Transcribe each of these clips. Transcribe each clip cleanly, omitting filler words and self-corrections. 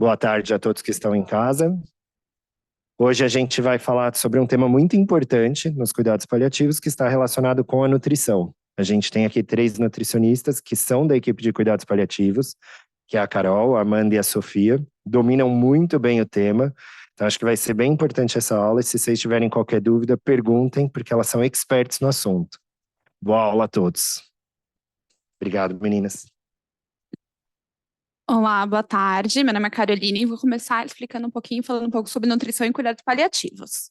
Boa tarde a todos que estão em casa. Hoje a gente vai falar sobre um tema muito importante nos cuidados paliativos que está relacionado com a nutrição. A gente tem aqui 3 nutricionistas que são da equipe de cuidados paliativos, que é a Carol, a Amanda e a Sofia, dominam muito bem o tema. Então acho que vai ser bem importante essa aula e se vocês tiverem qualquer dúvida, perguntem, porque elas são experts no assunto. Boa aula a todos. Obrigado, meninas. Olá, boa tarde. Meu nome é Caroline e vou começar explicando um pouquinho, falando um pouco sobre nutrição e cuidados paliativos.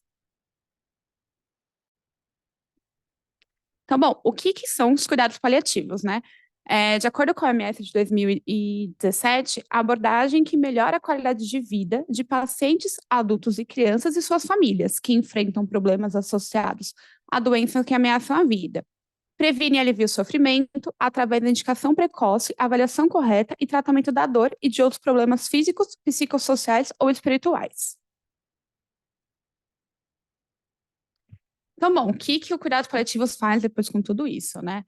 Então, bom, o que são os cuidados paliativos, né? De acordo com a OMS de 2017, a abordagem que melhora a qualidade de vida de pacientes, adultos e crianças e suas famílias que enfrentam problemas associados a doenças que ameaçam a vida. Previne e alivia o sofrimento através da indicação precoce, avaliação correta e tratamento da dor e de outros problemas físicos, psicossociais ou espirituais. Então, bom, o que o cuidado paliativos faz depois com tudo isso, né?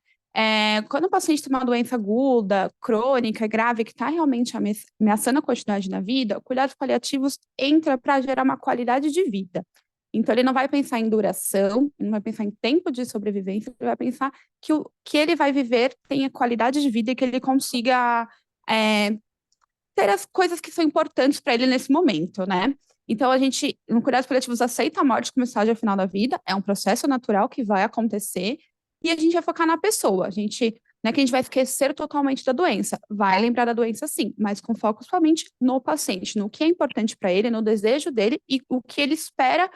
Quando o paciente tem uma doença aguda, crônica, grave, que está realmente ameaçando a continuidade da vida, o cuidados paliativos entra para gerar uma qualidade de vida. Então, ele não vai pensar em duração, não vai pensar em tempo de sobrevivência, ele vai pensar que o que ele vai viver tenha qualidade de vida e que ele consiga ter as coisas que são importantes para ele nesse momento, né? Então, a gente, no cuidados paliativos, aceita a morte como estágio final da vida, é um processo natural que vai acontecer, e a gente vai focar na pessoa. A gente, não é que a gente vai esquecer totalmente da doença, vai lembrar da doença sim, mas com foco somente no paciente, no que é importante para ele, no desejo dele e o que ele espera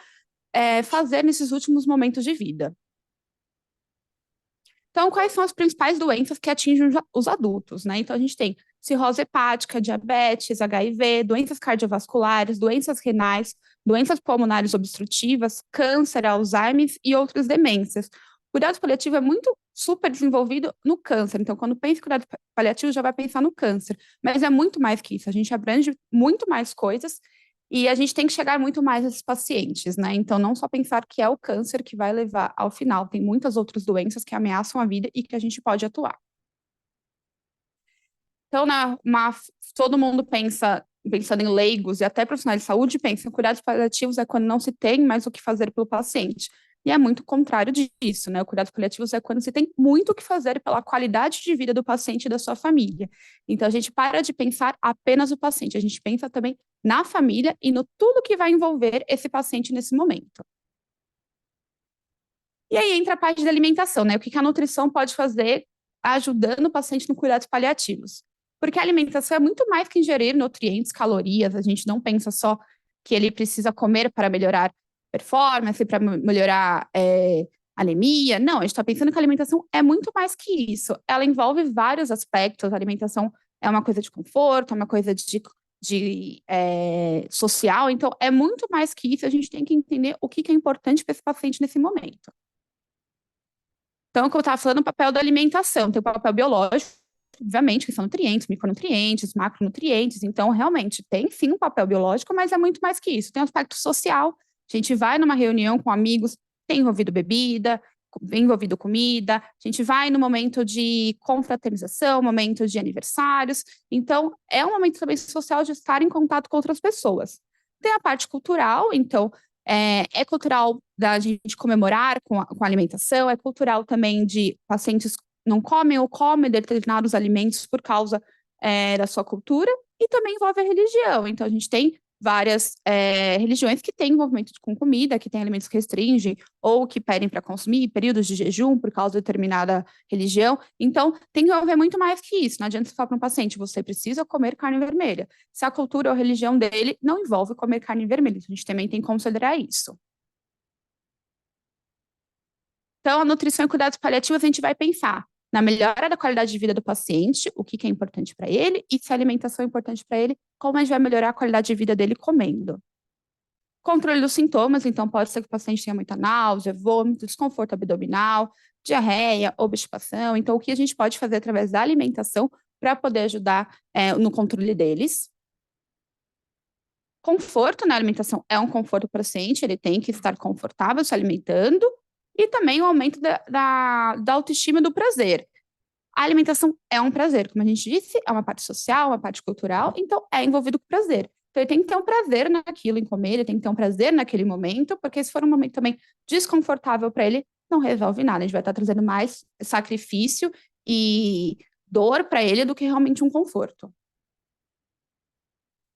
fazer nesses últimos momentos de vida. Então, quais são as principais doenças que atingem os adultos, né? Então, a gente tem cirrose hepática, diabetes, HIV, doenças cardiovasculares, doenças renais, doenças pulmonares obstrutivas, câncer, Alzheimer e outras demências. O cuidado paliativo é muito super desenvolvido no câncer. Então, quando pensa em cuidado paliativo, já vai pensar no câncer. Mas é muito mais que isso. A gente abrange muito mais coisas e a gente tem que chegar muito mais a esses pacientes, né? Então, não só pensar que é o câncer que vai levar ao final, tem muitas outras doenças que ameaçam a vida e que a gente pode atuar. Então, todo mundo pensando em leigos e até profissionais de saúde, pensa em cuidados paliativos é quando não se tem mais o que fazer pelo paciente. E é muito contrário disso, né? O cuidados paliativos é quando se tem muito o que fazer pela qualidade de vida do paciente e da sua família. Então, a gente para de pensar apenas o paciente, a gente pensa também na família e no tudo que vai envolver esse paciente nesse momento. E aí entra a parte da alimentação, né? O que a nutrição pode fazer ajudando o paciente no cuidados paliativos? Porque a alimentação é muito mais que ingerir nutrientes, calorias, a gente não pensa só que ele precisa comer para melhorar performance, para melhorar anemia. Não, a gente está pensando que a alimentação é muito mais que isso. Ela envolve vários aspectos. A alimentação é uma coisa de conforto, é uma coisa de social. Então, é muito mais que isso. A gente tem que entender o que é importante para esse paciente nesse momento. Então, como eu estava falando, o papel da alimentação, tem o papel biológico, obviamente, que são nutrientes, micronutrientes, macronutrientes. Então, realmente, tem sim um papel biológico, mas é muito mais que isso. Tem um aspecto social. A gente vai numa reunião com amigos, tem envolvido bebida, tem envolvido comida. A gente vai no momento de confraternização, momento de aniversários. Então, é um momento também social de estar em contato com outras pessoas. Tem a parte cultural, então, é cultural da gente comemorar com a alimentação, é cultural também de pacientes não comem ou comem determinados alimentos por causa da sua cultura, e também envolve a religião. Então, a gente tem várias religiões que têm envolvimento com comida, que têm alimentos que restringem ou que pedem para consumir, períodos de jejum por causa de determinada religião. Então, tem que envolver muito mais que isso. Não adianta você falar para um paciente, você precisa comer carne vermelha, se a cultura ou a religião dele não envolve comer carne vermelha. A gente também tem que considerar isso. Então, a nutrição e cuidados paliativos, a gente vai pensar na melhora da qualidade de vida do paciente, o que é importante para ele, e se a alimentação é importante para ele, como a gente vai melhorar a qualidade de vida dele comendo. Controle dos sintomas, então pode ser que o paciente tenha muita náusea, vômito, desconforto abdominal, diarreia, obstipação. Então, o que a gente pode fazer através da alimentação para poder ajudar no controle deles. Conforto na alimentação é um conforto para o paciente, ele tem que estar confortável se alimentando, e também o aumento da autoestima e do prazer. A alimentação é um prazer, como a gente disse, é uma parte social, uma parte cultural, então é envolvido com prazer. Então ele tem que ter um prazer naquilo, em comer, ele tem que ter um prazer naquele momento, porque se for um momento também desconfortável para ele, não resolve nada. A gente vai estar trazendo mais sacrifício e dor para ele do que realmente um conforto.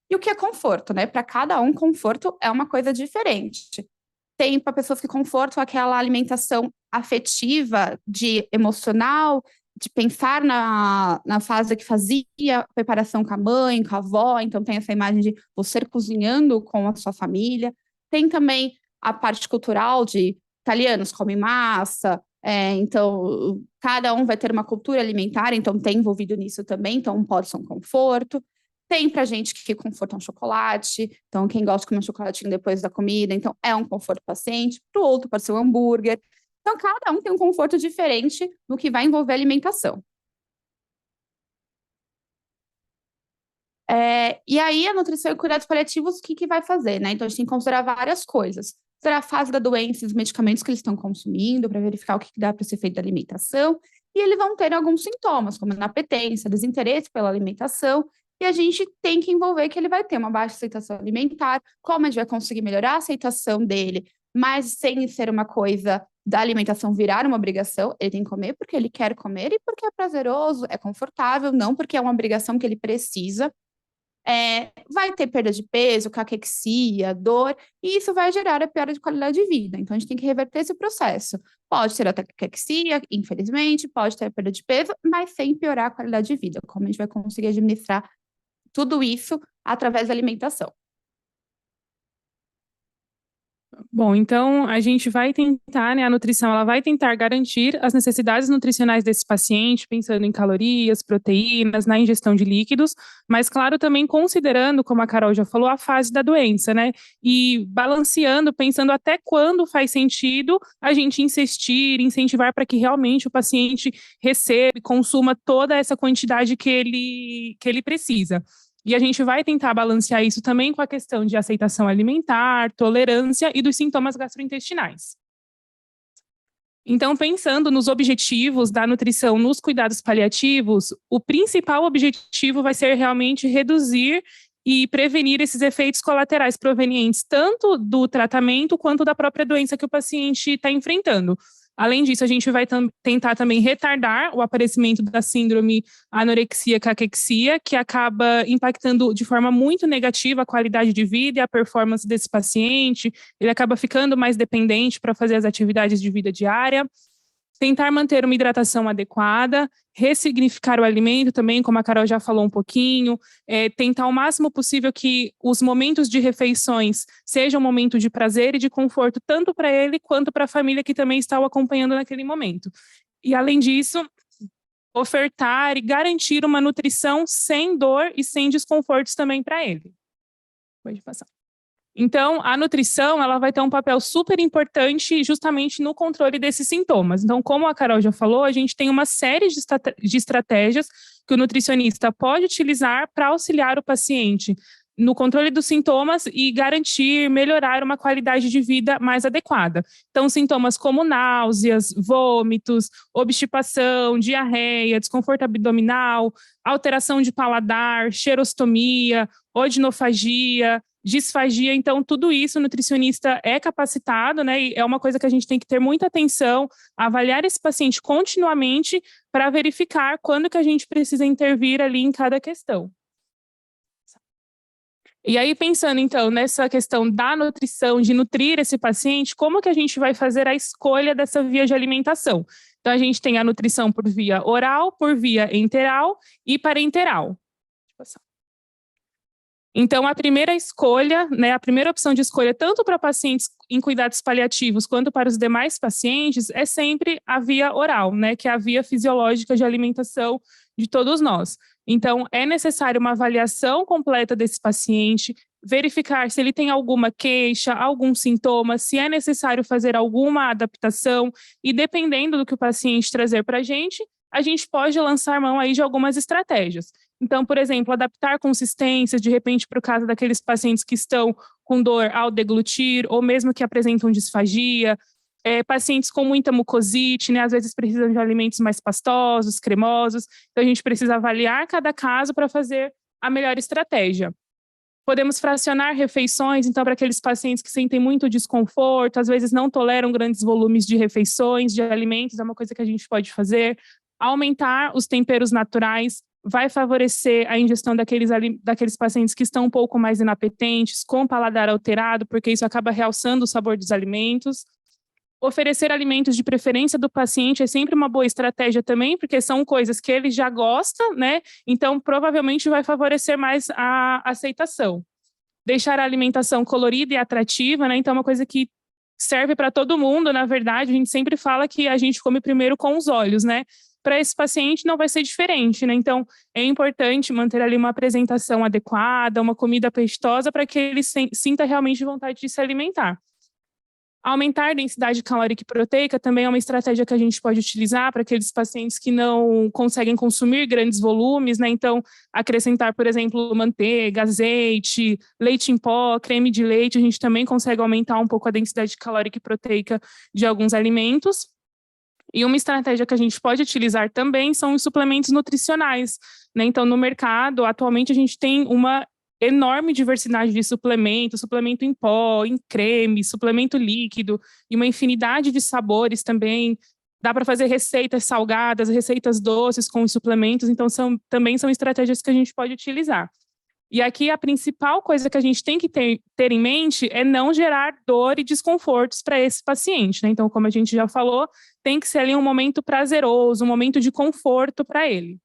E o que é conforto, né? Para cada um, conforto é uma coisa diferente. Tem para pessoas que conforto aquela alimentação afetiva, de emocional, de pensar na fase que fazia preparação com a mãe, com a avó, então tem essa imagem de você cozinhando com a sua família. Tem também a parte cultural de italianos comem massa, então cada um vai ter uma cultura alimentar, então tem envolvido nisso também, então pode ser um conforto. Tem pra gente que conforto é um chocolate, então quem gosta de comer um chocolatinho depois da comida, então é um conforto paciente, para o outro pode ser um hambúrguer. Então, cada um tem um conforto diferente no que vai envolver alimentação. E aí, a nutrição e cuidados paliativos, o que vai fazer, né? Então, a gente tem que considerar várias coisas. Considerar a fase da doença e os medicamentos que eles estão consumindo, para verificar o que dá para ser feito da alimentação. E eles vão ter alguns sintomas, como inapetência, desinteresse pela alimentação. E a gente tem que envolver que ele vai ter uma baixa aceitação alimentar, como a gente vai conseguir melhorar a aceitação dele, mas sem ser uma coisa da alimentação virar uma obrigação, ele tem que comer porque ele quer comer e porque é prazeroso, é confortável, não porque é uma obrigação que ele precisa. Vai ter perda de peso, caquexia, dor, e isso vai gerar a piora de qualidade de vida. Então, a gente tem que reverter esse processo. Pode ter a caquexia, infelizmente, pode ter a perda de peso, mas sem piorar a qualidade de vida. Como a gente vai conseguir administrar tudo isso através da alimentação? Bom, então a gente vai tentar, né, a nutrição, ela vai tentar garantir as necessidades nutricionais desse paciente, pensando em calorias, proteínas, na ingestão de líquidos, mas claro, também considerando, como a Carol já falou, a fase da doença, né, e balanceando, pensando até quando faz sentido a gente incentivar para que realmente o paciente receba e consuma toda essa quantidade que ele precisa. E a gente vai tentar balancear isso também com a questão de aceitação alimentar, tolerância e dos sintomas gastrointestinais. Então, pensando nos objetivos da nutrição nos cuidados paliativos, o principal objetivo vai ser realmente reduzir e prevenir esses efeitos colaterais provenientes tanto do tratamento quanto da própria doença que o paciente está enfrentando. Além disso, a gente vai tentar também retardar o aparecimento da síndrome anorexia-caquexia, que acaba impactando de forma muito negativa a qualidade de vida e a performance desse paciente. Ele acaba ficando mais dependente para fazer as atividades de vida diária. Tentar manter uma hidratação adequada, ressignificar o alimento também, como a Carol já falou um pouquinho, tentar o máximo possível que os momentos de refeições sejam um momento de prazer e de conforto, tanto para ele quanto para a família que também está o acompanhando naquele momento. E, além disso, ofertar e garantir uma nutrição sem dor e sem desconfortos também para ele. Pode passar. Então, a nutrição, ela vai ter um papel super importante justamente no controle desses sintomas. Então, como a Carol já falou, a gente tem uma série de estratégias que o nutricionista pode utilizar para auxiliar o paciente no controle dos sintomas e garantir, melhorar uma qualidade de vida mais adequada. Então, sintomas como náuseas, vômitos, obstipação, diarreia, desconforto abdominal, alteração de paladar, xerostomia, odinofagia, disfagia, então tudo isso o nutricionista é capacitado, né, e é uma coisa que a gente tem que ter muita atenção, avaliar esse paciente continuamente para verificar quando que a gente precisa intervir ali em cada questão. E aí, pensando então nessa questão da nutrição, de nutrir esse paciente, como que a gente vai fazer a escolha dessa via de alimentação? Então, a gente tem a nutrição por via oral, por via enteral e parenteral. Deixa eu passar. Então, a primeira escolha, né, a primeira opção de escolha, tanto para pacientes em cuidados paliativos quanto para os demais pacientes, é sempre a via oral, né, que é a via fisiológica de alimentação de todos nós. Então, é necessário uma avaliação completa desse paciente, verificar se ele tem alguma queixa, algum sintoma, se é necessário fazer alguma adaptação, e dependendo do que o paciente trazer para a gente pode lançar mão aí de algumas estratégias. Então, por exemplo, adaptar consistências, de repente, para o caso daqueles pacientes que estão com dor ao deglutir, ou mesmo que apresentam disfagia, pacientes com muita mucosite, né, às vezes precisam de alimentos mais pastosos, cremosos, então a gente precisa avaliar cada caso para fazer a melhor estratégia. Podemos fracionar refeições, então, para aqueles pacientes que sentem muito desconforto, às vezes não toleram grandes volumes de refeições, de alimentos, é uma coisa que a gente pode fazer. Aumentar os temperos naturais vai favorecer a ingestão daqueles pacientes que estão um pouco mais inapetentes, com paladar alterado, porque isso acaba realçando o sabor dos alimentos. Oferecer alimentos de preferência do paciente é sempre uma boa estratégia também, porque são coisas que ele já gosta, né? Então, provavelmente vai favorecer mais a aceitação. Deixar a alimentação colorida e atrativa, né? Então, uma coisa que serve para todo mundo, na verdade, a gente sempre fala que a gente come primeiro com os olhos, né? Para esse paciente não vai ser diferente, né? Então, é importante manter ali uma apresentação adequada, uma comida apetitosa para que ele sinta realmente vontade de se alimentar. Aumentar a densidade calórica e proteica também é uma estratégia que a gente pode utilizar para aqueles pacientes que não conseguem consumir grandes volumes, né? Então, acrescentar, por exemplo, manteiga, azeite, leite em pó, creme de leite, a gente também consegue aumentar um pouco a densidade calórica e proteica de alguns alimentos. E uma estratégia que a gente pode utilizar também são os suplementos nutricionais, né? Então, no mercado, atualmente, a gente tem uma enorme diversidade de suplementos, suplemento em pó, em creme, suplemento líquido, e uma infinidade de sabores também. Dá para fazer receitas salgadas, receitas doces com os suplementos, então também são estratégias que a gente pode utilizar. E aqui a principal coisa que a gente tem que ter em mente é não gerar dor e desconfortos para esse paciente, né? Então, como a gente já falou, tem que ser ali um momento prazeroso, um momento de conforto para ele.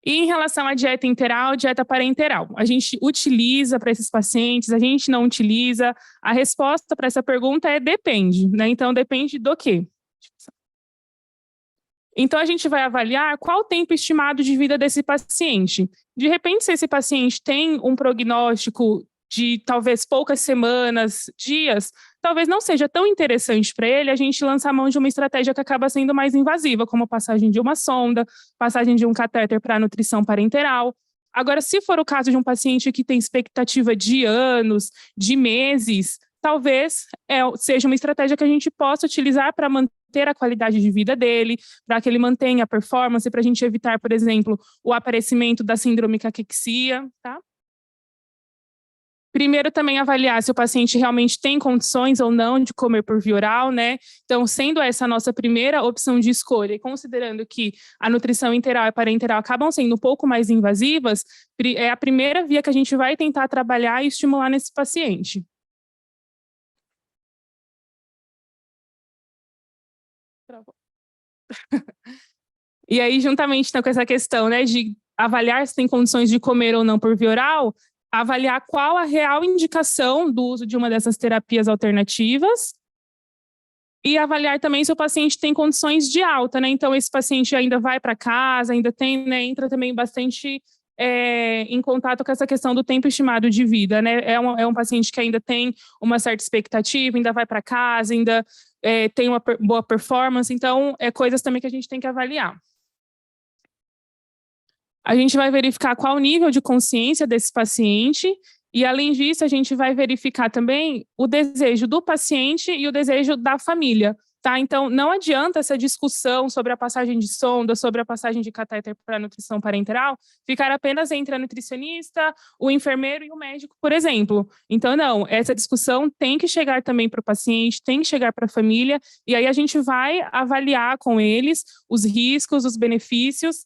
E em relação à dieta interal, dieta parenteral, a gente utiliza para esses pacientes, a gente não utiliza? A resposta para essa pergunta é depende, né? Então, depende do quê? Então, a gente vai avaliar qual o tempo estimado de vida desse paciente. De repente, se esse paciente tem um prognóstico de talvez poucas semanas, dias, talvez não seja tão interessante para ele a gente lançar a mão de uma estratégia que acaba sendo mais invasiva, como a passagem de uma sonda, passagem de um catéter para a nutrição parenteral. Agora, se for o caso de um paciente que tem expectativa de anos, de meses, talvez seja uma estratégia que a gente possa utilizar para manter a qualidade de vida dele, para que ele mantenha a performance, para a gente evitar, por exemplo, o aparecimento da síndrome caquexia, tá? Primeiro, também avaliar se o paciente realmente tem condições ou não de comer por via oral, né? Então, sendo essa a nossa primeira opção de escolha, e considerando que a nutrição interal e parenteral acabam sendo um pouco mais invasivas, é a primeira via que a gente vai tentar trabalhar e estimular nesse paciente. E aí, juntamente então, com essa questão, né, de avaliar se tem condições de comer ou não por via oral, avaliar qual a real indicação do uso de uma dessas terapias alternativas e avaliar também se o paciente tem condições de alta, né? Então, esse paciente ainda vai para casa, ainda tem, né, entra também bastante em contato com essa questão do tempo estimado de vida, né? É um paciente que ainda tem uma certa expectativa, ainda vai para casa, ainda tem uma boa performance, então, coisas também que a gente tem que avaliar. A gente vai verificar qual o nível de consciência desse paciente e, além disso, a gente vai verificar também o desejo do paciente e o desejo da família, tá? Então, não adianta essa discussão sobre a passagem de sonda, sobre a passagem de catéter para a nutrição parenteral, ficar apenas entre a nutricionista, o enfermeiro e o médico, por exemplo. Então, não, essa discussão tem que chegar também para o paciente, tem que chegar para a família, e aí a gente vai avaliar com eles os riscos, os benefícios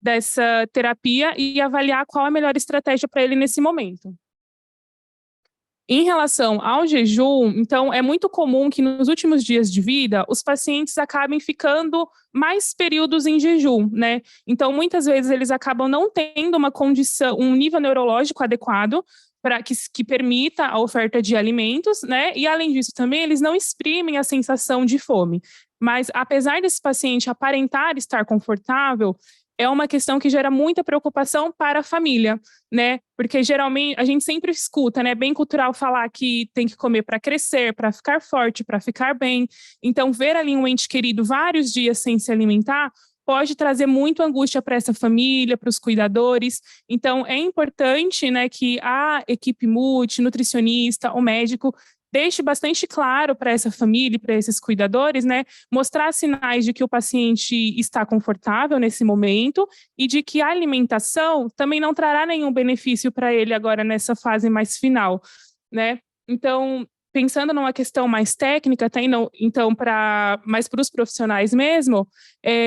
dessa terapia e avaliar qual a melhor estratégia para ele nesse momento. Em relação ao jejum, então, é muito comum que nos últimos dias de vida os pacientes acabem ficando mais períodos em jejum, né? Então, muitas vezes eles acabam não tendo uma condição, um nível neurológico adequado para que permita a oferta de alimentos, né? E, além disso, também eles não exprimem a sensação de fome. Mas, apesar desse paciente aparentar estar confortável, é uma questão que gera muita preocupação para a família, né? Porque geralmente a gente sempre escuta, né? Bem cultural falar que tem que comer para crescer, para ficar forte, para ficar bem. Então, ver ali um ente querido vários dias sem se alimentar pode trazer muito angústia para essa família, para os cuidadores. Então, é importante, né, que a equipe multi, nutricionista, o médico deixe bastante claro para essa família e para esses cuidadores, né, mostrar sinais de que o paciente está confortável nesse momento e de que a alimentação também não trará nenhum benefício para ele agora nessa fase mais final, né? Então, pensando numa questão mais técnica, mas para os profissionais mesmo,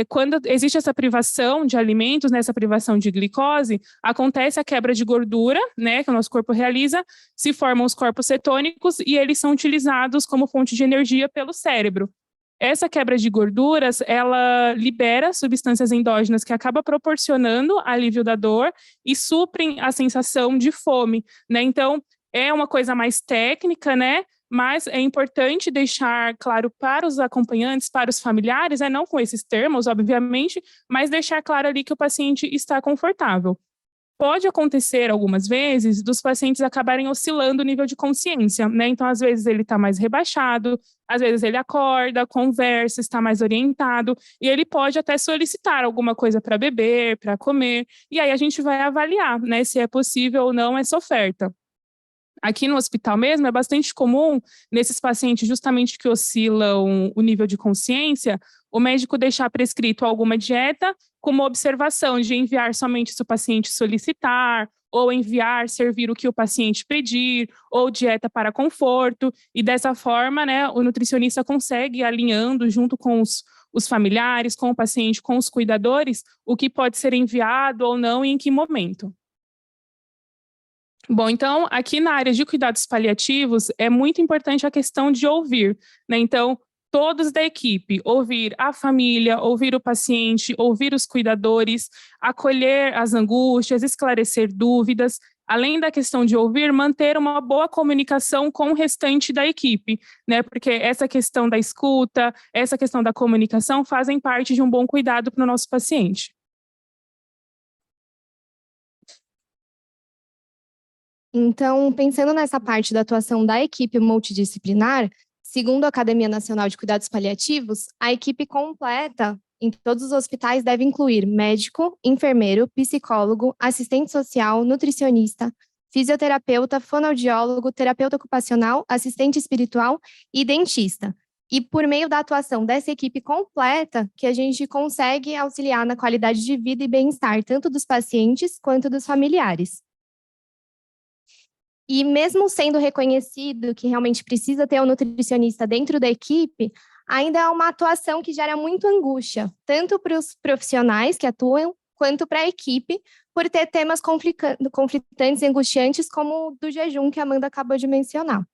quando existe essa privação de alimentos, né, essa privação de glicose, acontece a quebra de gordura, né, que o nosso corpo realiza, se formam os corpos cetônicos e eles são utilizados como fonte de energia pelo cérebro. Essa quebra de gorduras, ela libera substâncias endógenas que acaba proporcionando alívio da dor e suprem a sensação de fome, né? Então, é uma coisa mais técnica, né? Mas é importante deixar claro para os acompanhantes, para os familiares, não com esses termos, obviamente, mas deixar claro ali que o paciente está confortável. Pode acontecer algumas vezes dos pacientes acabarem oscilando o nível de consciência, né? Então, às vezes ele está mais rebaixado, às vezes ele acorda, conversa, está mais orientado, e ele pode até solicitar alguma coisa para beber, para comer, e aí a gente vai avaliar, né, se é possível ou não essa oferta. Aqui no hospital mesmo, é bastante comum, nesses pacientes justamente que oscilam o nível de consciência, o médico deixar prescrito alguma dieta com uma observação de enviar somente se o paciente solicitar, ou enviar, servir o que o paciente pedir, ou dieta para conforto, e dessa forma, né, o nutricionista consegue ir alinhando junto com os familiares, com o paciente, com os cuidadores, o que pode ser enviado ou não e em que momento. Bom, então, aqui na área de cuidados paliativos, é muito importante a questão de ouvir, né? Então, todos da equipe, ouvir a família, ouvir o paciente, ouvir os cuidadores, acolher as angústias, esclarecer dúvidas, além da questão de ouvir, manter uma boa comunicação com o restante da equipe, né? Porque essa questão da escuta, essa questão da comunicação fazem parte de um bom cuidado para o nosso paciente. Então, pensando nessa parte da atuação da equipe multidisciplinar, segundo a Academia Nacional de Cuidados Paliativos, a equipe completa em todos os hospitais deve incluir médico, enfermeiro, psicólogo, assistente social, nutricionista, fisioterapeuta, fonoaudiólogo, terapeuta ocupacional, assistente espiritual e dentista. E por meio da atuação dessa equipe completa, que a gente consegue auxiliar na qualidade de vida e bem-estar, tanto dos pacientes quanto dos familiares. E mesmo sendo reconhecido que realmente precisa ter um nutricionista dentro da equipe, ainda é uma atuação que gera muita angústia, tanto para os profissionais que atuam, quanto para a equipe, por ter temas conflitantes e angustiantes, como o do jejum, que a Amanda acabou de mencionar.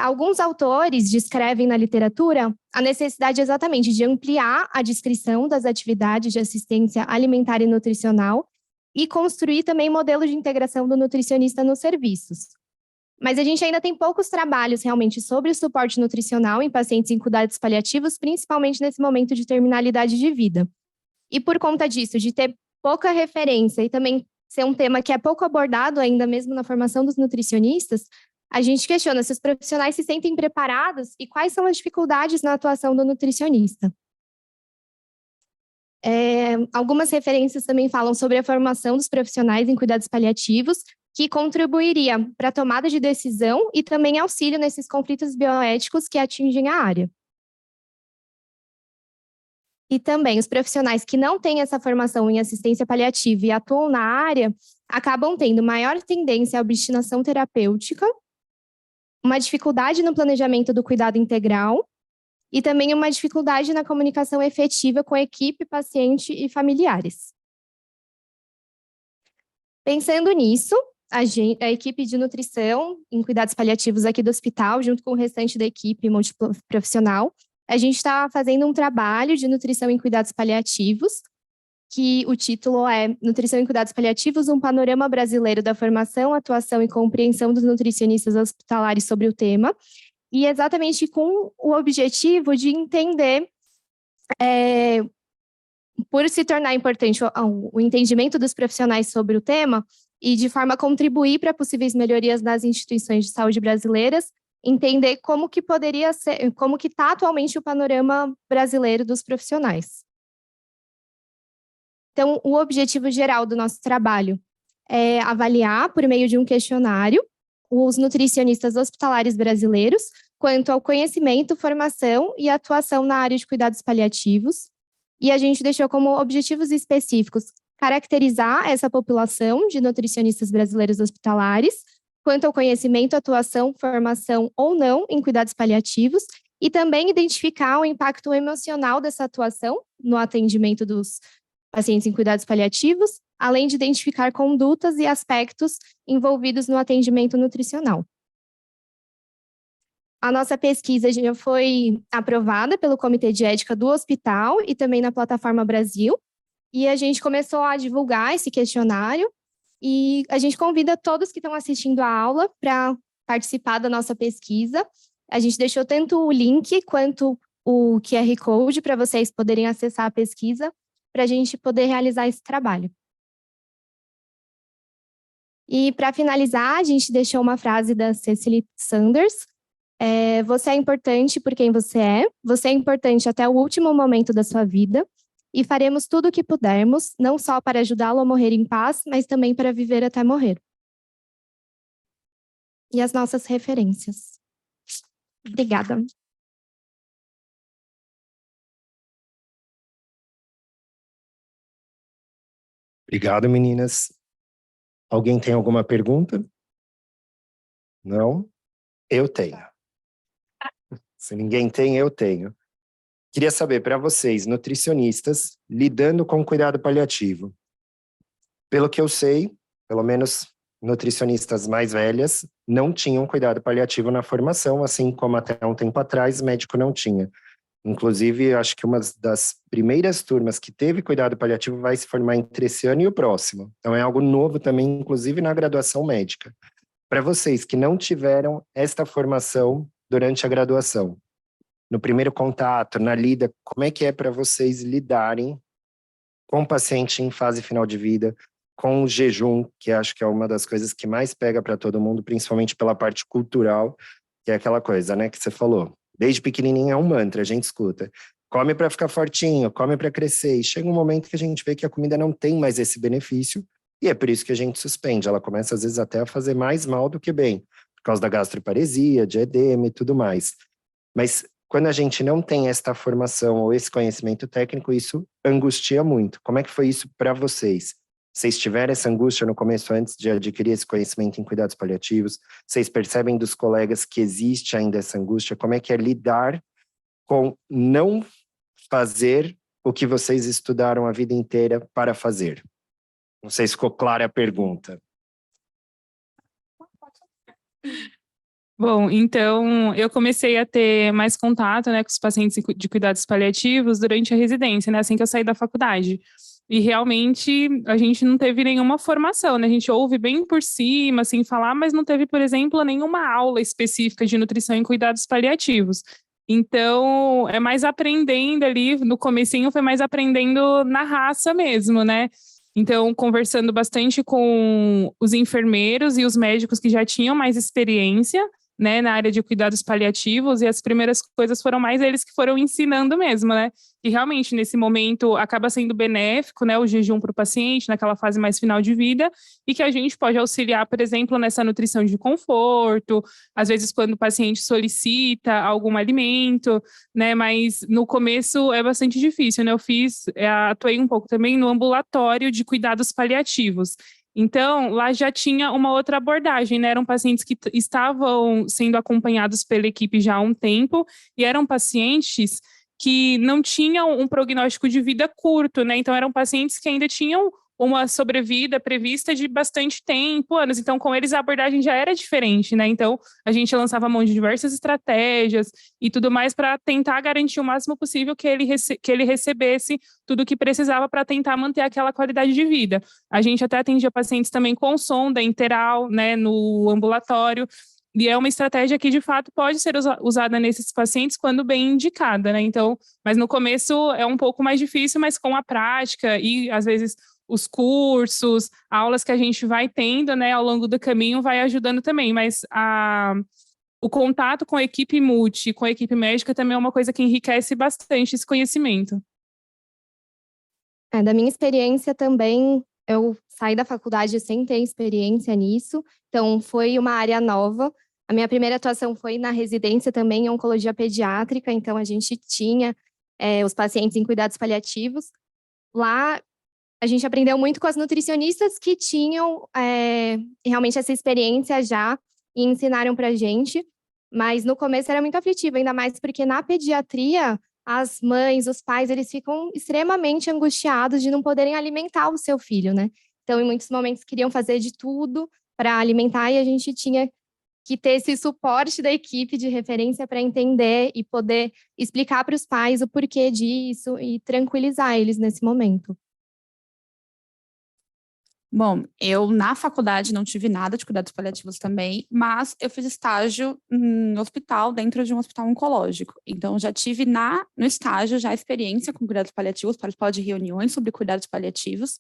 Alguns autores descrevem na literatura a necessidade exatamente de ampliar a descrição das atividades de assistência alimentar e nutricional, e construir também modelo de integração do nutricionista nos serviços. Mas a gente ainda tem poucos trabalhos realmente sobre o suporte nutricional em pacientes em cuidados paliativos, principalmente nesse momento de terminalidade de vida. E por conta disso, de ter pouca referência e também ser um tema que é pouco abordado ainda mesmo na formação dos nutricionistas, a gente questiona se os profissionais se sentem preparados e quais são as dificuldades na atuação do nutricionista. Algumas referências também falam sobre a formação dos profissionais em cuidados paliativos, que contribuiria para a tomada de decisão e também auxílio nesses conflitos bioéticos que atingem a área. E também os profissionais que não têm essa formação em assistência paliativa e atuam na área, acabam tendo maior tendência à obstinação terapêutica, uma dificuldade no planejamento do cuidado integral, e também uma dificuldade na comunicação efetiva com a equipe, paciente e familiares. Pensando nisso, a equipe de nutrição em cuidados paliativos aqui do hospital, junto com o restante da equipe multiprofissional, a gente está fazendo um trabalho de nutrição em cuidados paliativos, que o título é Nutrição em Cuidados Paliativos, um panorama brasileiro da formação, atuação e compreensão dos nutricionistas hospitalares sobre o tema, e exatamente com o objetivo de entender, por se tornar importante o entendimento dos profissionais sobre o tema e de forma a contribuir para possíveis melhorias nas instituições de saúde brasileiras, entender como que poderia ser, como que está atualmente o panorama brasileiro dos profissionais. Então, o objetivo geral do nosso trabalho é avaliar, por meio de um questionário, os nutricionistas hospitalares brasileiros quanto ao conhecimento, formação e atuação na área de cuidados paliativos. E a gente deixou como objetivos específicos caracterizar essa população de nutricionistas brasileiros hospitalares quanto ao conhecimento, atuação, formação ou não em cuidados paliativos e também identificar o impacto emocional dessa atuação no atendimento dos pacientes em cuidados paliativos, além de identificar condutas e aspectos envolvidos no atendimento nutricional. A nossa pesquisa já foi aprovada pelo Comitê de Ética do Hospital e também na Plataforma Brasil, e a gente começou a divulgar esse questionário, e a gente convida todos que estão assistindo a aula para participar da nossa pesquisa. A gente deixou tanto o link quanto o QR Code para vocês poderem acessar a pesquisa, para a gente poder realizar esse trabalho. E para finalizar, a gente deixou uma frase da Cecily Sanders. Você é importante por quem você é importante até o último momento da sua vida, e faremos tudo o que pudermos, não só para ajudá-lo a morrer em paz, mas também para viver até morrer. E as nossas referências. Obrigada. Obrigado, meninas. Alguém tem alguma pergunta? Não? Eu tenho. Se ninguém tem, eu tenho. Queria saber, para vocês, nutricionistas, lidando com cuidado paliativo. Pelo que eu sei, pelo menos nutricionistas mais velhas, não tinham cuidado paliativo na formação, assim como até um tempo atrás, médico não tinha. Inclusive, acho que uma das primeiras turmas que teve cuidado paliativo vai se formar entre esse ano e o próximo. Então, é algo novo também, inclusive na graduação médica. Para vocês que não tiveram esta formação durante a graduação, no primeiro contato, na lida, como é que é para vocês lidarem com o paciente em fase final de vida, com o jejum, que acho que é uma das coisas que mais pega para todo mundo, principalmente pela parte cultural, que é aquela coisa, né, que você falou. Desde pequenininho é um mantra, a gente escuta. Come para ficar fortinho, come para crescer. E chega um momento que a gente vê que a comida não tem mais esse benefício, e é por isso que a gente suspende. Ela começa, às vezes, até a fazer mais mal do que bem, por causa da gastroparesia, de edema e tudo mais. Mas quando a gente não tem esta formação ou esse conhecimento técnico, isso angustia muito. Como é que foi isso para vocês? Vocês tiveram essa angústia no começo, antes de adquirir esse conhecimento em cuidados paliativos? Vocês percebem dos colegas que existe ainda essa angústia? Como é que é lidar com não fazer o que vocês estudaram a vida inteira para fazer? Não sei se ficou clara a pergunta. Bom, então eu comecei a ter mais contato, né, com os pacientes de cuidados paliativos durante a residência, né, assim que eu saí da faculdade. E realmente a gente não teve nenhuma formação, né? A gente ouve bem por cima, assim, falar, mas não teve, por exemplo, nenhuma aula específica de nutrição em cuidados paliativos. Então, é mais aprendendo ali, no comecinho foi mais aprendendo na raça mesmo, né? Então, conversando bastante com os enfermeiros e os médicos que já tinham mais experiência, né, na área de cuidados paliativos, e as primeiras coisas foram mais eles que foram ensinando mesmo, né, e realmente nesse momento acaba sendo benéfico, né, o jejum para o paciente naquela fase mais final de vida, e que a gente pode auxiliar, por exemplo, nessa nutrição de conforto, às vezes quando o paciente solicita algum alimento, né, mas no começo é bastante difícil, né, atuei um pouco também no ambulatório de cuidados paliativos. Então, lá já tinha uma outra abordagem, né? Eram pacientes que estavam sendo acompanhados pela equipe já há um tempo, e eram pacientes que não tinham um prognóstico de vida curto, né? Então, eram pacientes que ainda tinham uma sobrevida prevista de bastante tempo, anos. Então, com eles a abordagem já era diferente, né? Então, a gente lançava mão de diversas estratégias e tudo mais para tentar garantir o máximo possível que ele recebesse tudo o que precisava para tentar manter aquela qualidade de vida. A gente até atendia pacientes também com sonda enteral, né, no ambulatório. E é uma estratégia que, de fato, pode ser usada nesses pacientes quando bem indicada, né? Então, mas no começo é um pouco mais difícil, mas com a prática e, às vezes, os cursos, aulas que a gente vai tendo, né, ao longo do caminho, vai ajudando também, mas o contato com a equipe multi, com a equipe médica, também é uma coisa que enriquece bastante esse conhecimento. Da minha experiência também, eu saí da faculdade sem ter experiência nisso, então foi uma área nova. A minha primeira atuação foi na residência também em oncologia pediátrica, então a gente tinha os pacientes em cuidados paliativos. Lá a gente aprendeu muito com as nutricionistas que tinham realmente essa experiência já e ensinaram para a gente, mas no começo era muito aflitivo, ainda mais porque na pediatria as mães, os pais, eles ficam extremamente angustiados de não poderem alimentar o seu filho, né? Então, em muitos momentos, queriam fazer de tudo para alimentar e a gente tinha que ter esse suporte da equipe de referência para entender e poder explicar para os pais o porquê disso e tranquilizar eles nesse momento. Bom, eu na faculdade não tive nada de cuidados paliativos também, mas eu fiz estágio no hospital, dentro de um hospital oncológico. Então, já tive no estágio já experiência com cuidados paliativos, participar de reuniões sobre cuidados paliativos.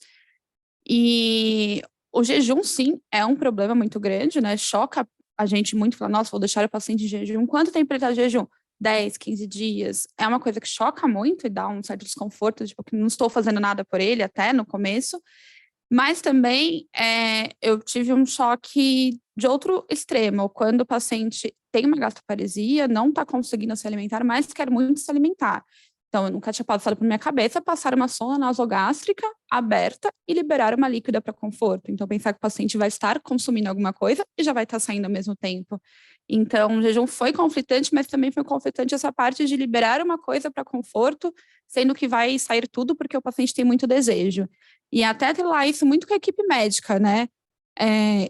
E o jejum, sim, é um problema muito grande, né? Choca a gente muito, falar, nossa, vou deixar o paciente em jejum. Quanto tempo ele está de jejum? 10, 15 dias. É uma coisa que choca muito e dá um certo desconforto, tipo, que não estou fazendo nada por ele, até no começo. Mas também eu tive um choque de outro extremo, quando o paciente tem uma gastroparesia, não está conseguindo se alimentar, mas quer muito se alimentar. Então, eu nunca tinha passado por minha cabeça passar uma sonda nasogástrica aberta e liberar uma líquida para conforto. Então, pensar que o paciente vai estar consumindo alguma coisa e já vai estar saindo ao mesmo tempo. Então, o jejum foi conflitante, mas também foi conflitante essa parte de liberar uma coisa para conforto, sendo que vai sair tudo porque o paciente tem muito desejo. E até atrelar isso muito com a equipe médica, né?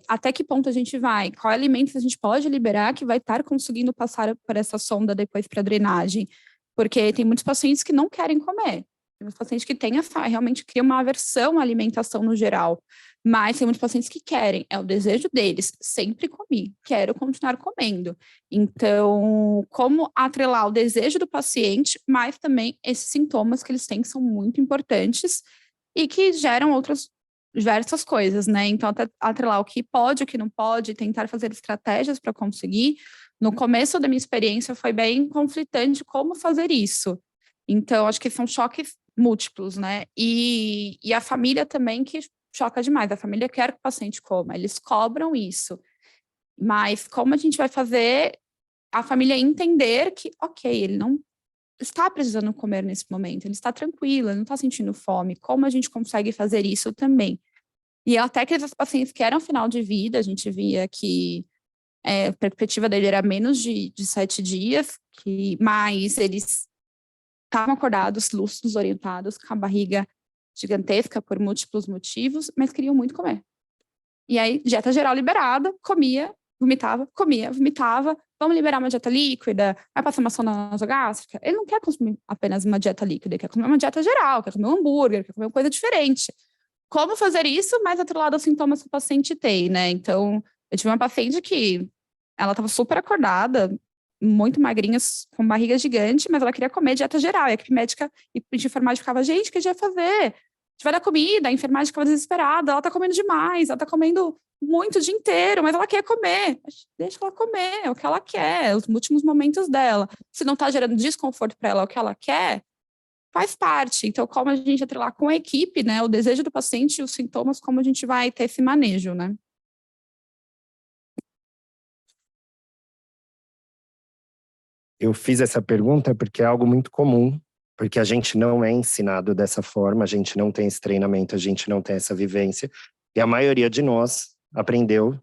Até que ponto a gente vai? Qual alimento a gente pode liberar que vai estar conseguindo passar por essa sonda depois para drenagem? Porque tem muitos pacientes que não querem comer. Tem muitos pacientes que realmente criam uma aversão à alimentação no geral. Mas tem muitos pacientes que querem, é o desejo deles. Sempre comi, quero continuar comendo. Então, como atrelar o desejo do paciente, mas também esses sintomas que eles têm que são muito importantes e que geram outras diversas coisas, né? Então, até atrelar o que pode, o que não pode, tentar fazer estratégias para conseguir. No começo da minha experiência foi bem conflitante como fazer isso. Então, acho que são choques múltiplos, né? E a família também que choca demais. A família quer que o paciente coma, eles cobram isso. Mas como a gente vai fazer a família entender que, ok, ele não está precisando comer nesse momento, ele está tranquilo, ele não está sentindo fome, como a gente consegue fazer isso também? E até que esses pacientes que eram final de vida, a gente via que a perspectiva dele era menos de 7 dias, mas eles estavam acordados, lúcidos, orientados, com a barriga gigantesca por múltiplos motivos, mas queriam muito comer. E aí, dieta geral liberada, comia, vomitava, vamos liberar uma dieta líquida, vai passar uma sonda nasogástrica. Ele não quer consumir apenas uma dieta líquida, ele quer comer uma dieta geral, quer comer um hambúrguer, quer comer uma coisa diferente. Como fazer isso, mais atrelado aos sintomas que o paciente tem, né? Então, eu tive uma paciente que ela estava super acordada, muito magrinha, com barriga gigante, mas ela queria comer dieta geral. E a equipe médica e de enfermagem ficava, gente, o que a gente vai fazer? A gente vai dar comida, a enfermagem ficava desesperada, ela tá comendo demais, ela tá comendo muito o dia inteiro, mas ela quer comer. Deixa ela comer, é o que ela quer, os últimos momentos dela. Se não tá gerando desconforto para ela, é o que ela quer, faz parte. Então, como a gente atrelar com a equipe, né, o desejo do paciente e os sintomas, como a gente vai ter esse manejo, né? Eu fiz essa pergunta porque é algo muito comum, porque a gente não é ensinado dessa forma, a gente não tem esse treinamento, a gente não tem essa vivência, e a maioria de nós aprendeu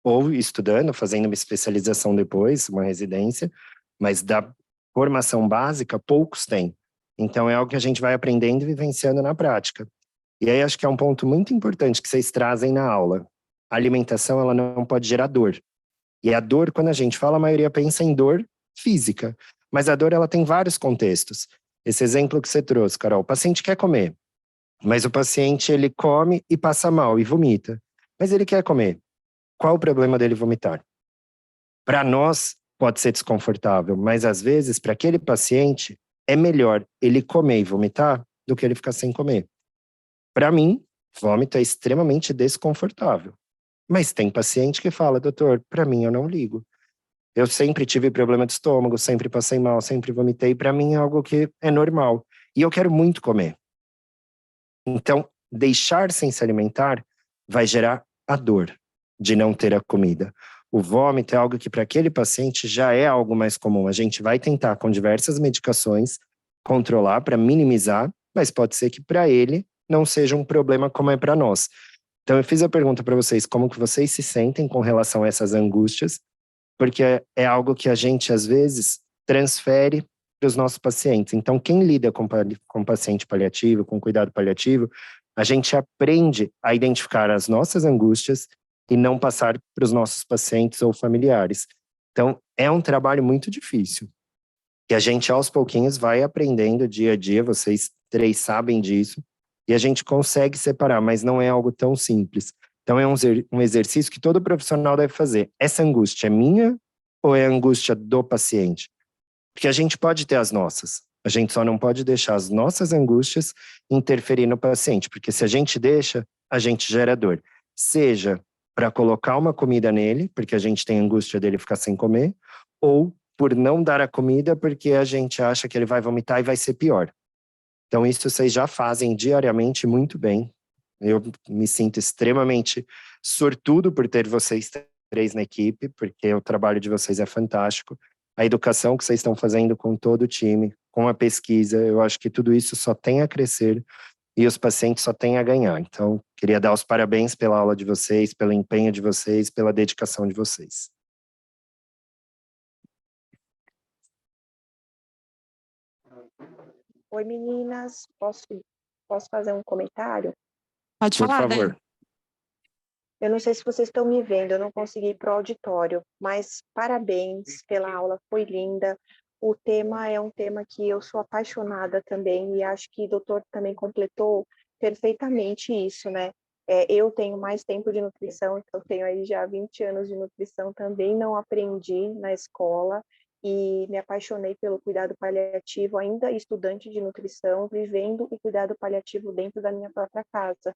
ou estudando, fazendo uma especialização depois, uma residência, mas da formação básica, poucos têm. Então, é algo que a gente vai aprendendo e vivenciando na prática. E aí, acho que é um ponto muito importante que vocês trazem na aula. A alimentação, ela não pode gerar dor. E a dor, quando a gente fala, a maioria pensa em dor física. Mas a dor, ela tem vários contextos. Esse exemplo que você trouxe, Carol, o paciente quer comer, mas o paciente, ele come e passa mal e vomita. Mas ele quer comer. Qual o problema dele vomitar? Para nós, pode ser desconfortável, mas às vezes, para aquele paciente, é melhor ele comer e vomitar do que ele ficar sem comer. Para mim, vômito é extremamente desconfortável. Mas tem paciente que fala, doutor, para mim eu não ligo. Eu sempre tive problema de estômago, sempre passei mal, sempre vomitei. Para mim é algo que é normal. E eu quero muito comer. Então, deixar sem se alimentar vai gerar a dor de não ter a comida. O vômito é algo que para aquele paciente já é algo mais comum. A gente vai tentar com diversas medicações controlar para minimizar, mas pode ser que para ele não seja um problema como é para nós. Então eu fiz a pergunta para vocês, como que vocês se sentem com relação a essas angústias, porque é algo que a gente às vezes transfere para os nossos pacientes. Então quem lida com paciente paliativo, com cuidado paliativo, a gente aprende a identificar as nossas angústias e não passar para os nossos pacientes ou familiares. Então, é um trabalho muito difícil. E a gente, aos pouquinhos, vai aprendendo dia a dia, vocês 3 sabem disso, e a gente consegue separar, mas não é algo tão simples. Então, é um exercício que todo profissional deve fazer. Essa angústia é minha ou é a angústia do paciente? Porque a gente pode ter as nossas, a gente só não pode deixar as nossas angústias interferir no paciente, porque se a gente deixa, a gente gera dor. Seja para colocar uma comida nele, porque a gente tem angústia dele ficar sem comer, ou por não dar a comida porque a gente acha que ele vai vomitar e vai ser pior. Então isso vocês já fazem diariamente muito bem. Eu me sinto extremamente sortudo por ter vocês 3 na equipe, porque o trabalho de vocês é fantástico. A educação que vocês estão fazendo com todo o time, com a pesquisa, eu acho que tudo isso só tem a crescer e os pacientes só têm a ganhar. Então, queria dar os parabéns pela aula de vocês, pelo empenho de vocês, pela dedicação de vocês. Oi, meninas. Posso fazer um comentário? Pode Por falar, favor. Dani. Eu não sei se vocês estão me vendo, eu não consegui ir para o auditório, mas parabéns pela aula, foi linda. O tema é um tema que eu sou apaixonada também e acho que o doutor também completou perfeitamente isso, né? Eu tenho mais tempo de nutrição, então eu tenho aí já 20 anos de nutrição, também não aprendi na escola e me apaixonei pelo cuidado paliativo, ainda estudante de nutrição, vivendo o cuidado paliativo dentro da minha própria casa.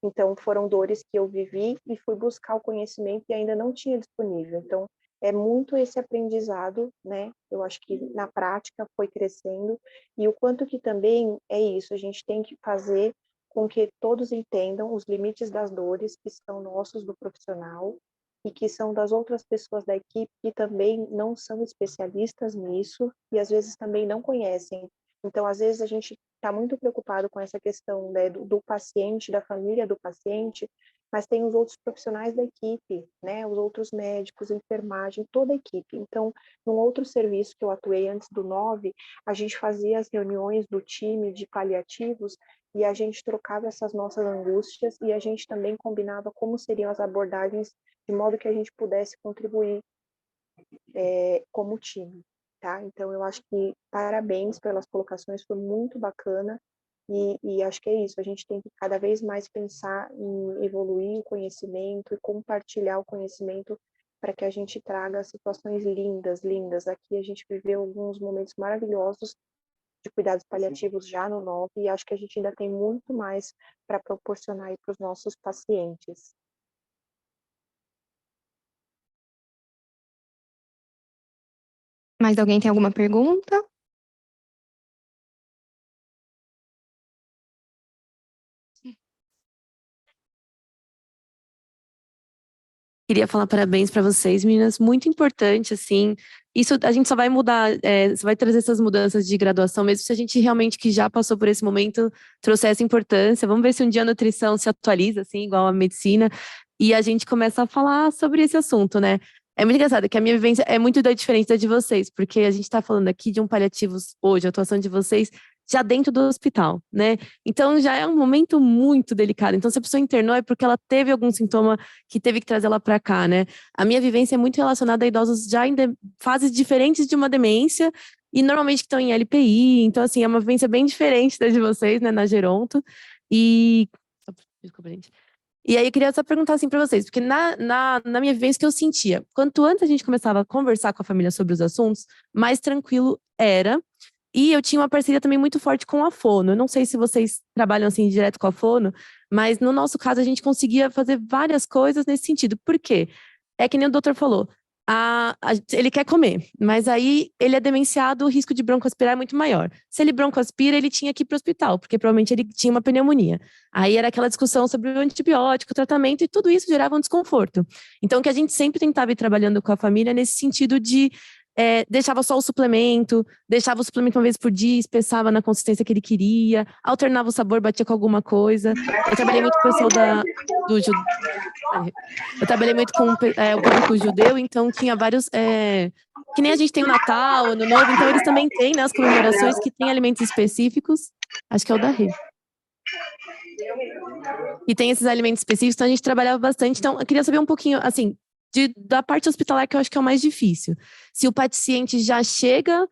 Então, foram dores que eu vivi e fui buscar o conhecimento e ainda não tinha disponível. Então, é muito esse aprendizado, né? Eu acho que na prática foi crescendo e o quanto que também é isso, a gente tem que fazer com que todos entendam os limites das dores que são nossos do profissional e que são das outras pessoas da equipe que também não são especialistas nisso e às vezes também não conhecem. Então, às vezes a gente está muito preocupado com essa questão, né, do paciente, da família do paciente, mas tem os outros profissionais da equipe, né, os outros médicos, enfermagem, toda a equipe. Então, num outro serviço que eu atuei antes do 9, a gente fazia as reuniões do time de paliativos e a gente trocava essas nossas angústias e a gente também combinava como seriam as abordagens de modo que a gente pudesse contribuir como time. Tá? Então, eu acho que parabéns pelas colocações, foi muito bacana e acho que é isso, a gente tem que cada vez mais pensar em evoluir o conhecimento e compartilhar o conhecimento para que a gente traga situações lindas, lindas. Aqui a gente viveu alguns momentos maravilhosos de cuidados paliativos já no 9 e acho que a gente ainda tem muito mais para proporcionar para os nossos pacientes. Mais alguém tem alguma pergunta? Queria falar parabéns para vocês, meninas, muito importante, assim, isso a gente só vai mudar, só vai trazer essas mudanças de graduação, mesmo se a gente realmente que já passou por esse momento, trouxer essa importância, vamos ver se um dia a nutrição se atualiza, assim, igual a medicina, e a gente começa a falar sobre esse assunto, né? É muito engraçado que a minha vivência é muito diferente da de vocês, porque a gente está falando aqui de um paliativos hoje, a atuação de vocês já dentro do hospital, né? Então já é um momento muito delicado. Então se a pessoa internou é porque ela teve algum sintoma que teve que trazer ela para cá, né? A minha vivência é muito relacionada a idosos já em fases diferentes de uma demência e normalmente que estão em LPI. Então assim, é uma vivência bem diferente da de vocês, né, na Geronto. E desculpa, gente. E aí eu queria só perguntar assim para vocês, porque na minha vivência que eu sentia, quanto antes a gente começava a conversar com a família sobre os assuntos, mais tranquilo era. E eu tinha uma parceria também muito forte com a Fono. Eu não sei se vocês trabalham assim direto com a Fono, mas no nosso caso a gente conseguia fazer várias coisas nesse sentido. Por quê? É que nem o doutor falou, ele quer comer, mas aí ele é demenciado, o risco de broncoaspirar é muito maior. Se ele broncoaspira, ele tinha que ir para o hospital, porque provavelmente ele tinha uma pneumonia. Aí era aquela discussão sobre o antibiótico, o tratamento, e tudo isso gerava um desconforto. Então, o que a gente sempre tentava ir trabalhando com a família nesse sentido de deixava só o suplemento uma vez por dia, espessava na consistência que ele queria, alternava o sabor, batia com alguma coisa. Eu trabalhei muito com o pessoal eu trabalhei muito com o público judeu, então tinha vários, que nem a gente tem o Natal, Ano Novo, então eles também têm, né, as comemorações que têm alimentos específicos, acho que é o da Rê. E tem esses alimentos específicos, então a gente trabalhava bastante. Então, eu queria saber um pouquinho, assim, da parte hospitalar, que eu acho que é o mais difícil. Se o paciente já chega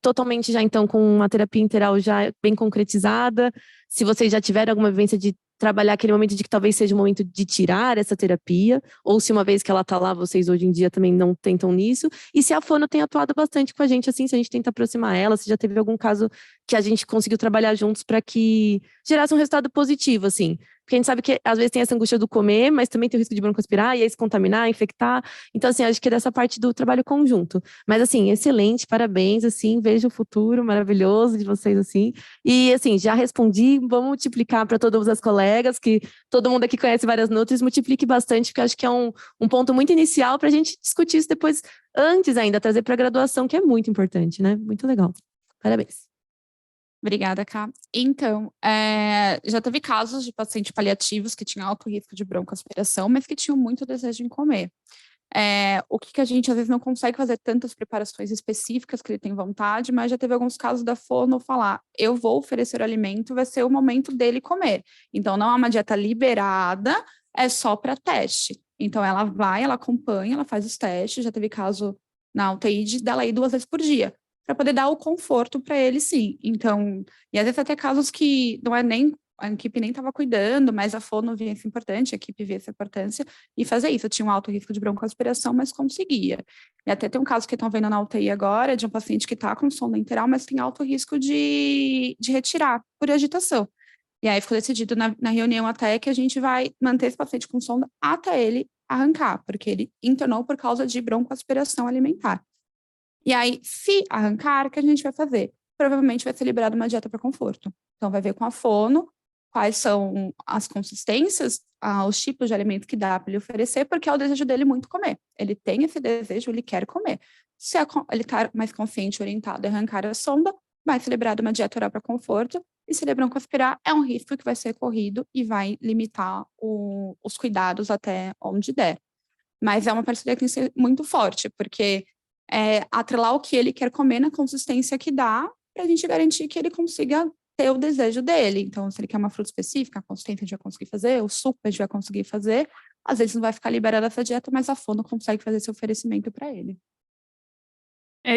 totalmente já, então, com uma terapia integral já bem concretizada, se vocês já tiveram alguma vivência de trabalhar aquele momento de que talvez seja o momento de tirar essa terapia, ou se uma vez que ela está lá, vocês hoje em dia também não tentam nisso, e se a fono tem atuado bastante com a gente, assim, se a gente tenta aproximar ela, se já teve algum caso que a gente conseguiu trabalhar juntos para que gerasse um resultado positivo, assim. Porque a gente sabe que às vezes tem essa angústia do comer, mas também tem o risco de broncoaspirar, e aí se contaminar, infectar. Então, assim, acho que é dessa parte do trabalho conjunto. Mas, assim, excelente, parabéns, assim, vejo o futuro maravilhoso de vocês, assim. E, assim, já respondi, vamos multiplicar para todas as colegas, que todo mundo aqui conhece várias nutris, multiplique bastante, porque acho que é um ponto muito inicial para a gente discutir isso depois, antes ainda, trazer para a graduação, que é muito importante, né? Muito legal. Parabéns. Obrigada, Ká. Então, já teve casos de pacientes paliativos que tinham alto risco de broncoaspiração, mas que tinham muito desejo em comer. O que a gente às vezes não consegue fazer tantas preparações específicas que ele tem vontade, mas já teve alguns casos da fono falar, eu vou oferecer o alimento, vai ser o momento dele comer. Então, não é uma dieta liberada, é só para teste. Então, ela vai, ela acompanha, ela faz os testes, já teve caso na UTI dela ir 2 vezes por dia, para poder dar o conforto para ele, sim. Então, e às vezes até casos que não é nem, a equipe nem estava cuidando, mas a fono via essa importância, a equipe via essa importância, e fazer isso. Eu tinha um alto risco de broncoaspiração, mas conseguia. E até tem um caso que estão vendo na UTI agora, de um paciente que está com sonda enteral, mas tem alto risco de retirar por agitação. E aí ficou decidido na reunião até que a gente vai manter esse paciente com sonda até ele arrancar, porque ele internou por causa de broncoaspiração alimentar. E aí, se arrancar, o que a gente vai fazer? Provavelmente vai ser liberada uma dieta para conforto. Então, vai ver com a fono quais são as consistências, os tipos de alimentos que dá para ele oferecer, porque é o desejo dele muito comer. Ele tem esse desejo, ele quer comer. Se ele está mais consciente, orientado a arrancar a sonda, vai ser liberada uma dieta oral para conforto, e se ele broncoaspirar, é um risco que vai ser corrido e vai limitar os cuidados até onde der. Mas é uma parceria que tem que ser muito forte, porque atrelar o que ele quer comer na consistência que dá, para a gente garantir que ele consiga ter o desejo dele. Então, se ele quer uma fruta específica, a consistência a gente vai conseguir fazer, o suco a gente vai conseguir fazer, às vezes não vai ficar liberada essa dieta, mas a fono consegue fazer esse oferecimento para ele.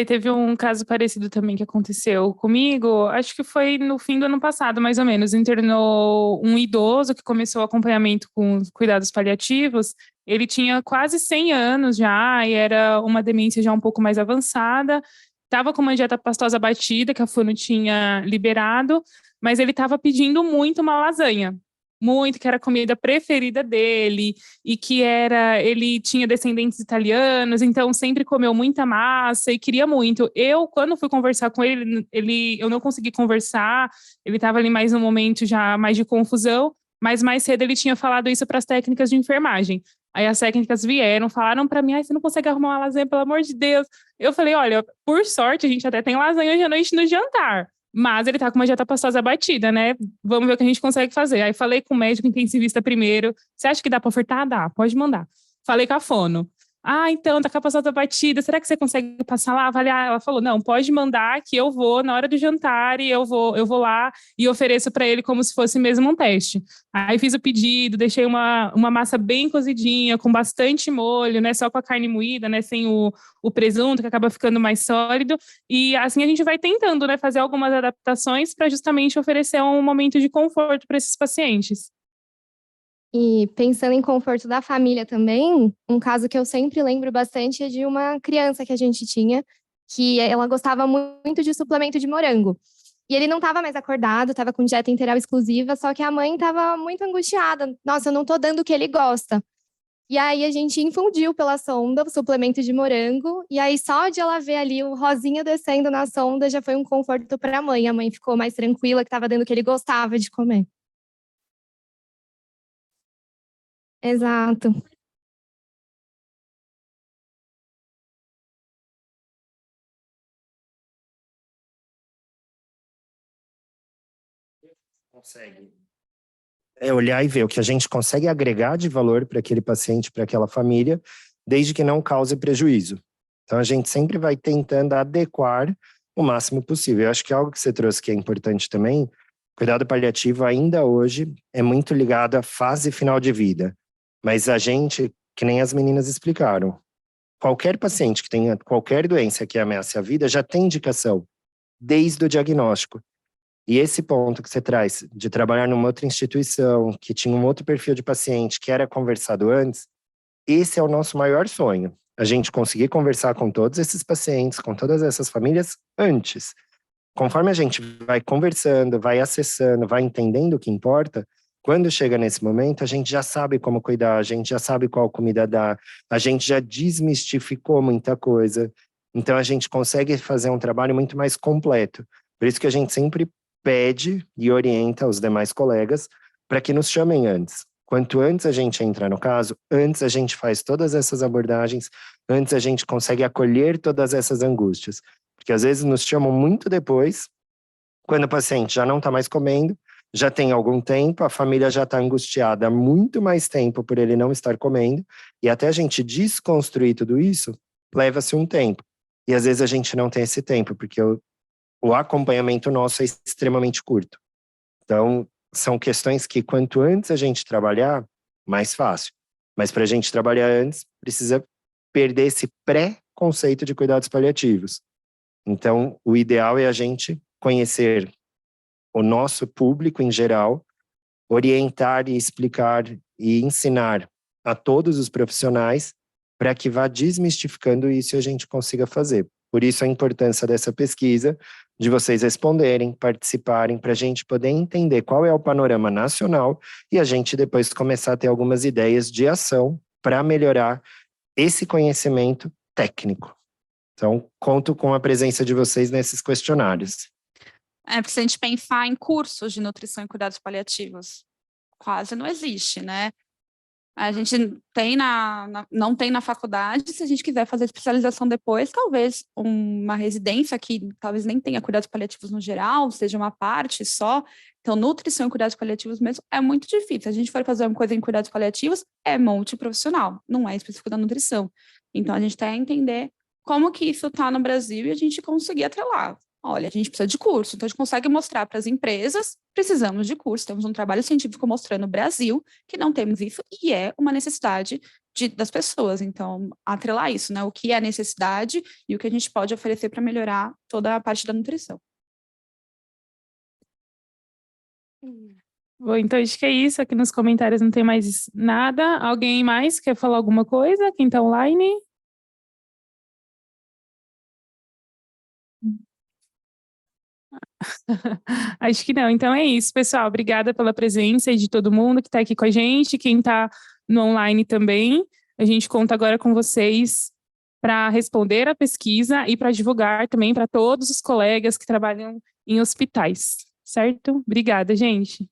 Teve um caso parecido também que aconteceu comigo, acho que foi no fim do ano passado, mais ou menos. Internou um idoso que começou o acompanhamento com cuidados paliativos. Ele tinha quase 100 anos já e era uma demência já um pouco mais avançada. Estava com uma dieta pastosa batida, que a fono tinha liberado, mas ele estava pedindo muito uma lasanha. Muito, que era a comida preferida dele, e que ele tinha descendentes italianos, então sempre comeu muita massa e queria muito. Quando fui conversar com ele, eu não consegui conversar, ele estava ali mais um momento já mais de confusão, mas mais cedo ele tinha falado isso para as técnicas de enfermagem. Aí as técnicas vieram, falaram para mim, você não consegue arrumar uma lasanha, pelo amor de Deus. Eu falei, olha, por sorte a gente até tem lasanha hoje à noite no jantar. Mas ele tá com uma dieta pastosa batida, né? Vamos ver o que a gente consegue fazer. Aí falei com o médico intensivista primeiro. Você acha que dá para ofertar? Dá, pode mandar. Falei com a fono. Então, tá com a pastosa batida. Será que você consegue passar lá, avaliar? Ela falou, não, pode mandar que eu vou na hora do jantar e eu vou lá e ofereço para ele como se fosse mesmo um teste. Aí fiz o pedido, deixei uma massa bem cozidinha, com bastante molho, né? Só com a carne moída, né? Sem o presunto, que acaba ficando mais sólido. E assim a gente vai tentando, né? Fazer algumas adaptações para justamente oferecer um momento de conforto para esses pacientes. E pensando em conforto da família também, um caso que eu sempre lembro bastante é de uma criança que a gente tinha, que ela gostava muito de suplemento de morango. E ele não estava mais acordado, estava com dieta integral exclusiva, só que a mãe estava muito angustiada. Nossa, eu não estou dando o que ele gosta. E aí a gente infundiu pela sonda o suplemento de morango, e aí só de ela ver ali o rosinha descendo na sonda já foi um conforto para a mãe. A mãe ficou mais tranquila, que estava dando o que ele gostava de comer. Exato. Consegue. É olhar e ver o que a gente consegue agregar de valor para aquele paciente, para aquela família, desde que não cause prejuízo. Então, a gente sempre vai tentando adequar o máximo possível. Eu acho que algo que você trouxe que é importante também, cuidado paliativo ainda hoje é muito ligado à fase final de vida. Mas a gente, que nem as meninas explicaram, qualquer paciente que tenha qualquer doença que ameace a vida já tem indicação, desde o diagnóstico. E esse ponto que você traz de trabalhar numa outra instituição, que tinha um outro perfil de paciente, que era conversado antes, esse é o nosso maior sonho. A gente conseguir conversar com todos esses pacientes, com todas essas famílias antes. Conforme a gente vai conversando, vai acessando, vai entendendo o que importa, quando chega nesse momento, a gente já sabe como cuidar, a gente já sabe qual comida dar, a gente já desmistificou muita coisa. Então, a gente consegue fazer um trabalho muito mais completo. Por isso que a gente sempre pede e orienta os demais colegas para que nos chamem antes. Quanto antes a gente entra no caso, antes a gente faz todas essas abordagens, antes a gente consegue acolher todas essas angústias. Porque às vezes nos chamam muito depois, quando o paciente já não está mais comendo, já tem algum tempo, a família já está angustiada há muito mais tempo por ele não estar comendo, e até a gente desconstruir tudo isso, leva-se um tempo. E às vezes a gente não tem esse tempo, porque o acompanhamento nosso é extremamente curto. Então, são questões que quanto antes a gente trabalhar, mais fácil. Mas para a gente trabalhar antes, precisa perder esse pré-conceito de cuidados paliativos. Então, o ideal é a gente conhecer o nosso público em geral, orientar e explicar e ensinar a todos os profissionais para que vá desmistificando isso e a gente consiga fazer. Por isso a importância dessa pesquisa, de vocês responderem, participarem, para a gente poder entender qual é o panorama nacional e a gente depois começar a ter algumas ideias de ação para melhorar esse conhecimento técnico. Então, conto com a presença de vocês nesses questionários. Porque se a gente pensar em cursos de nutrição e cuidados paliativos, quase não existe, né? A gente tem não tem na faculdade, se a gente quiser fazer especialização depois, talvez uma residência que talvez nem tenha cuidados paliativos no geral, seja uma parte só. Então, nutrição e cuidados paliativos mesmo é muito difícil. Se a gente for fazer uma coisa em cuidados paliativos, é multiprofissional, não é específico da nutrição. Então, a gente tem que entender como que isso está no Brasil e a gente conseguir atrelar. Olha, a gente precisa de curso, então a gente consegue mostrar para as empresas, precisamos de curso, temos um trabalho científico mostrando no Brasil que não temos isso e é uma necessidade das pessoas, então atrelar isso, né, o que é a necessidade e o que a gente pode oferecer para melhorar toda a parte da nutrição. Bom, então acho que é isso, aqui nos comentários não tem mais nada. Alguém mais quer falar alguma coisa? Quem está online? Acho que não. Então é isso, pessoal. Obrigada pela presença de todo mundo que está aqui com a gente, quem está no online também. A gente conta agora com vocês para responder a pesquisa e para divulgar também para todos os colegas que trabalham em hospitais, certo? Obrigada, gente.